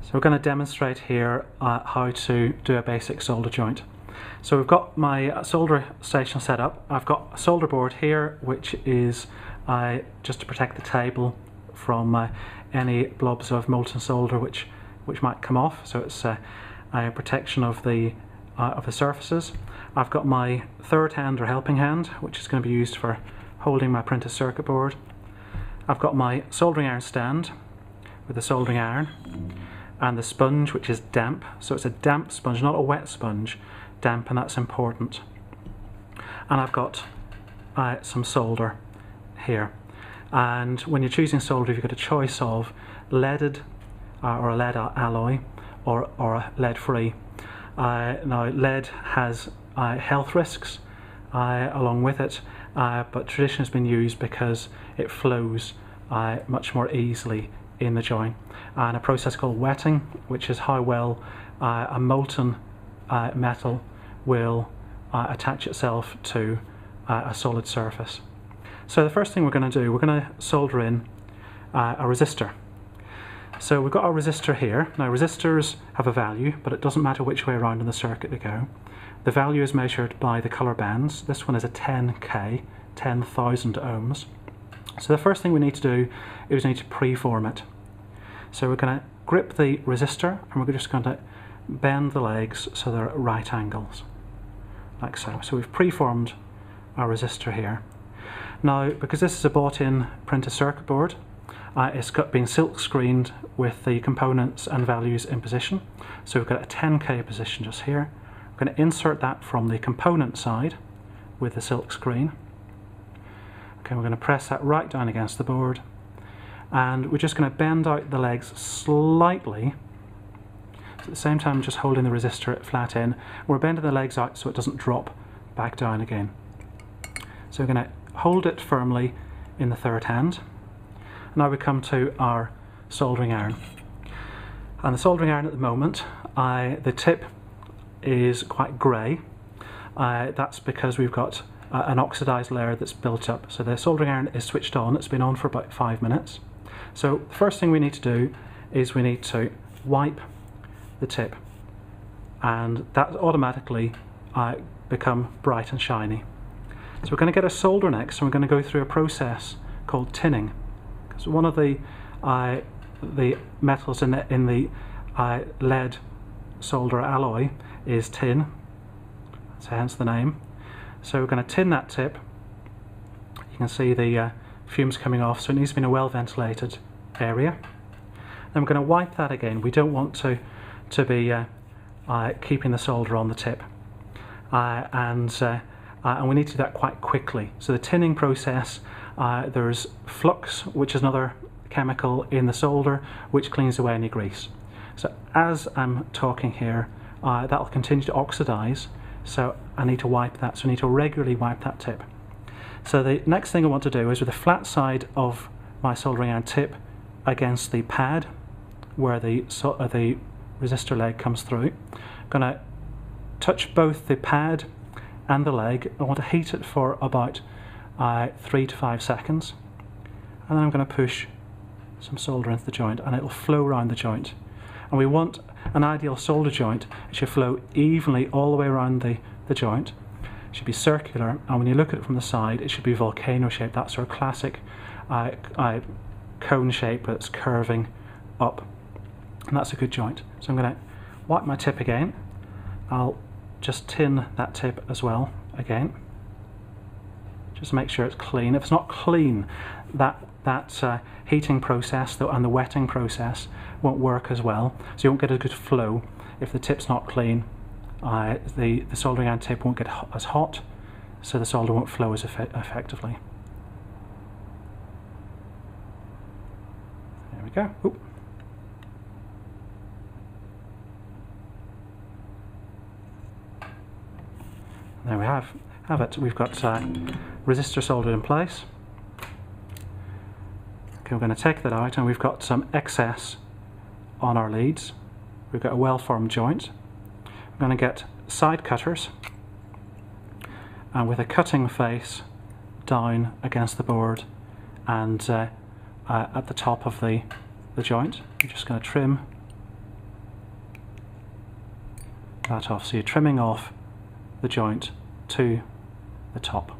So we're going to demonstrate here how to do a basic solder joint. So we've got my solder station set up. I've got a solder board here, which is just to protect the table from any blobs of molten solder which might come off. So it's a protection of the surfaces. I've got my third hand or helping hand, which is going to be used for holding my printed circuit board. I've got my soldering iron stand with the soldering iron, and the sponge, which is damp. So it's a damp sponge, not a wet sponge, damp, and that's important. And I've got some solder here. And when you're choosing solder, you've got a choice of leaded or a lead alloy or a lead-free. Now, lead has health risks along with it, but tradition has been used because it flows much more easily in the joint, and a process called wetting, which is how well a molten metal will attach itself to a solid surface. So the first thing we're going to do, we're going to solder in a resistor. So we've got our resistor here. Now, resistors have a value, but it doesn't matter which way around in the circuit they go. The value is measured by the colour bands. This one is a 10K, 10,000 ohms. So the first thing we need to do is we need to preform it. So we're going to grip the resistor, and we're just going to bend the legs so they're at right angles, like so. So we've preformed our resistor here. Now, because this is a bought-in printed circuit board, it's been silk screened with the components and values in position. So we've got a 10K position just here. We're going to insert that from the component side with the silk screen. Okay, we're going to press that right down against the board, and we're just going to bend out the legs slightly. So at the same time, just holding the resistor at flat in. We're bending the legs out so it doesn't drop back down again. So we're going to hold it firmly in the third hand. Now we come to our soldering iron. And the soldering iron at the moment, the tip is quite grey. That's because we've got an oxidized layer that's built up. So the soldering iron is switched on. It's been on for about 5 minutes. So the first thing we need to do is we need to wipe the tip, and that automatically become bright and shiny. So we're going to get a solder next, and we're going to go through a process called tinning. So one of the metals in the lead solder alloy is tin, so hence the name. So we're going to tin that tip. You can see the fumes coming off, so it needs to be in a well ventilated area. Then we're going to wipe that again. We don't want to be keeping the solder on the tip, and we need to do that quite quickly. So the tinning process, there's flux, which is another chemical in the solder which cleans away any grease. So as I'm talking here, that will continue to oxidize, so I need to wipe that. So I need to regularly wipe that tip. So the next thing I want to do is with the flat side of my soldering iron tip against the pad where the resistor leg comes through, I'm going to touch both the pad and the leg. I want to heat it for about 3 to 5 seconds, and then I'm going to push some solder into the joint, and it will flow around the joint. And we want an ideal solder joint. It should flow evenly all the way around the joint. It should be circular, and when you look at it from the side, it should be volcano shaped. That sort of classic cone shape that's curving up, and that's a good joint. So I'm going to wipe my tip again. I'll just tin that tip as well again, just to make sure it's clean. If it's not clean, that heating process and the wetting process won't work as well, so you won't get a good flow. If the tip's not clean, the soldering iron tip won't get as hot, so the solder won't flow as effectively. There we go. Oop. There we have it. We've got resistor soldered in place. Okay, we're going to take that out, and we've got some excess on our leads. We've got a well-formed joint. I'm going to get side cutters, and with a cutting face down against the board and at the top of the joint, I'm just going to trim that off. So you're trimming off the joint to the top.